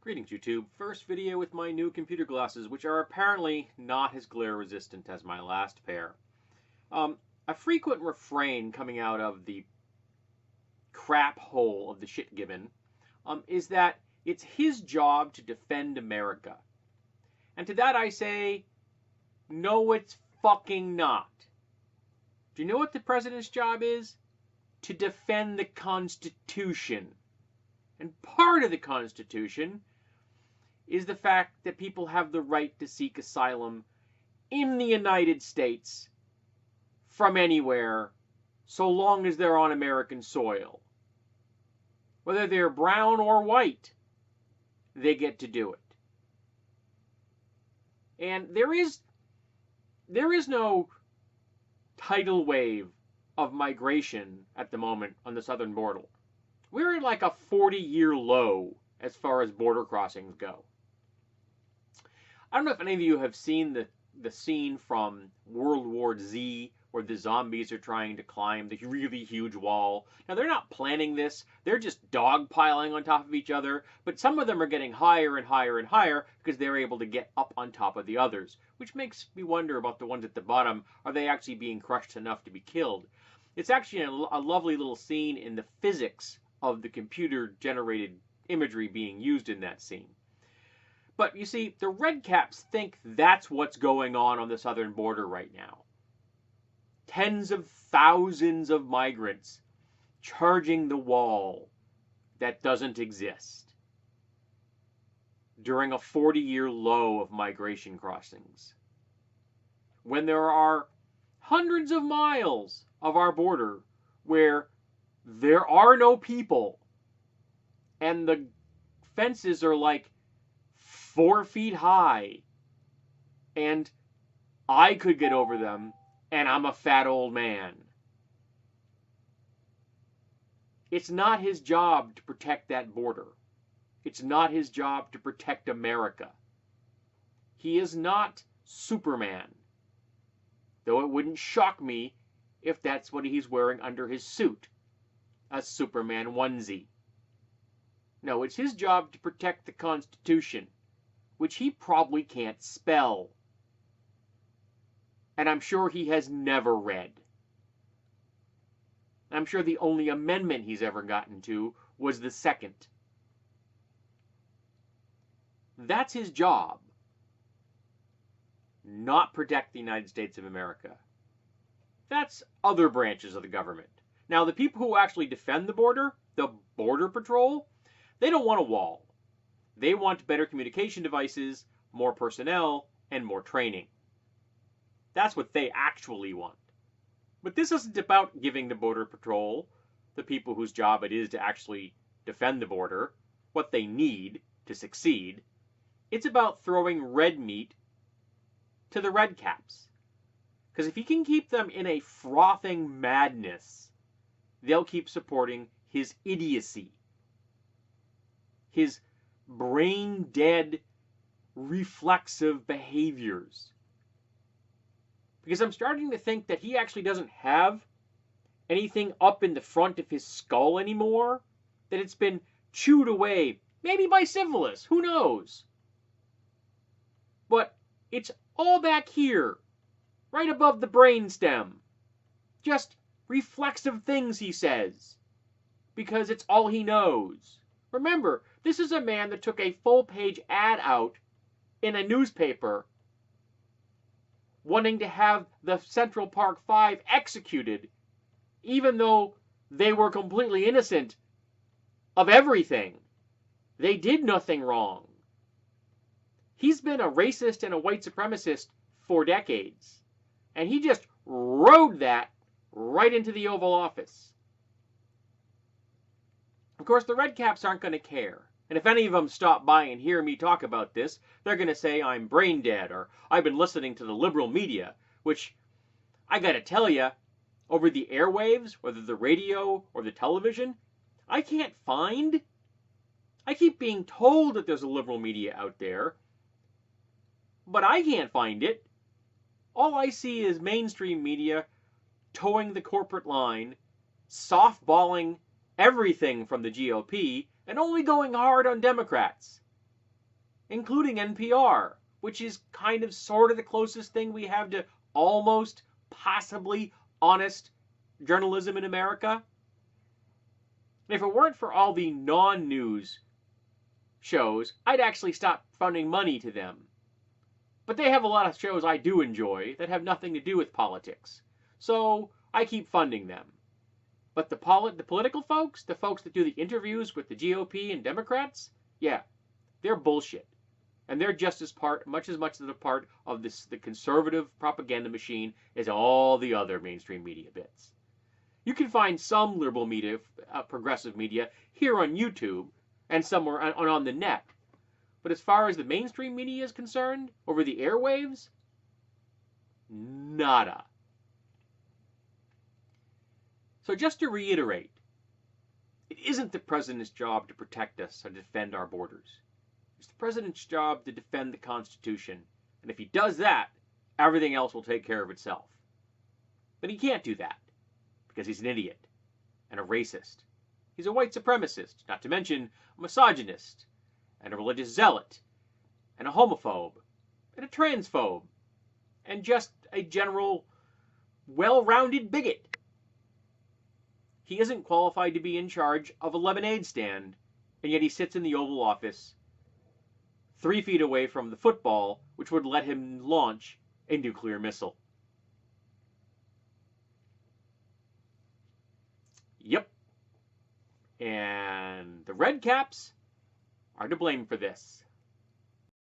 Greetings YouTube. First video with my new computer glasses, which are apparently not as glare resistant as my last pair. A frequent refrain coming out of the crap hole of the shit given is that it's his job to defend America. And to that I say, no it's fucking not. Do you know what the president's job is? To defend the Constitution. And part of the Constitution is the fact that people have the right to seek asylum in the United States from anywhere, so long as they're on American soil. Whether they're brown or white, they get to do it. And there is no tidal wave of migration at the moment on the southern border. We're at like a 40-year low as far as border crossings go. I don't know if any of you have seen the scene from World War Z where the zombies are trying to climb the really huge wall. Now, they're not planning this. They're just dogpiling on top of each other. But some of them are getting higher and higher and higher because they're able to get up on top of the others, which makes me wonder about the ones at the bottom. Are they actually being crushed enough to be killed? It's actually a lovely little scene in the physics of the computer-generated imagery being used in that scene. But you see, the Redcaps think that's what's going on the southern border right now. Tens of thousands of migrants charging the wall that doesn't exist during a 40-year low of migration crossings. When there are hundreds of miles of our border where there are no people and the fences are like 4 feet high, and I could get over them, and I'm a fat old man. It's not his job to protect that border. It's not his job to protect America. He is not Superman, though it wouldn't shock me if that's what he's wearing under his suit, a Superman onesie. No, it's his job to protect the Constitution, which he probably can't spell. And I'm sure he has never read. I'm sure the only amendment he's ever gotten to was the second. That's his job. Not protect the United States of America. That's other branches of the government. Now, the people who actually defend the border, the Border Patrol, they don't want a wall. They want better communication devices, more personnel, and more training. That's what they actually want. But this isn't about giving the Border Patrol, the people whose job it is to actually defend the border, what they need to succeed. It's about throwing red meat to the Redcaps. Because if he can keep them in a frothing madness, they'll keep supporting his idiocy, his brain-dead, reflexive behaviors. Because I'm starting to think that he actually doesn't have anything up in the front of his skull anymore, that it's been chewed away, maybe by syphilis, who knows? But it's all back here, right above the brainstem. Just reflexive things he says, because it's all he knows. Remember, this is a man that took a full-page ad out in a newspaper wanting to have the Central Park Five executed, even though they were completely innocent of everything. They did nothing wrong. He's been a racist and a white supremacist for decades, and he just rode that right into the Oval Office. Of course, the Redcaps aren't going to care. And if any of them stop by and hear me talk about this, they're going to say I'm brain dead, or I've been listening to the liberal media, which, I got to tell you, over the airwaves, whether the radio or the television, I can't find. I keep being told that there's a liberal media out there, but I can't find it. All I see is mainstream media towing the corporate line, softballing everything from the GOP, and only going hard on Democrats. including NPR, which is kind of sort of the closest thing we have to almost possibly honest journalism in America. And if it weren't for all the non-news shows, I'd actually stop funding money to them. But they have a lot of shows I do enjoy that have nothing to do with politics. So I keep funding them. But the political folks, the folks that do the interviews with the GOP and Democrats, yeah, they're bullshit. And they're just as much as a part of the conservative propaganda machine as all the other mainstream media bits. You can find some liberal media, progressive media, here on YouTube and somewhere on the net. But as far as the mainstream media is concerned, over the airwaves, nada. So just to reiterate, it isn't the president's job to protect us or defend our borders. It's the president's job to defend the Constitution. And if he does that, everything else will take care of itself. But he can't do that because he's an idiot and a racist. He's a white supremacist, not to mention a misogynist and a religious zealot and a homophobe and a transphobe and just a general well-rounded bigot. He isn't qualified to be in charge of a lemonade stand, and yet he sits in the Oval Office 3 feet away from the football, which would let him launch a nuclear missile. Yep. And the Red Caps are to blame for this.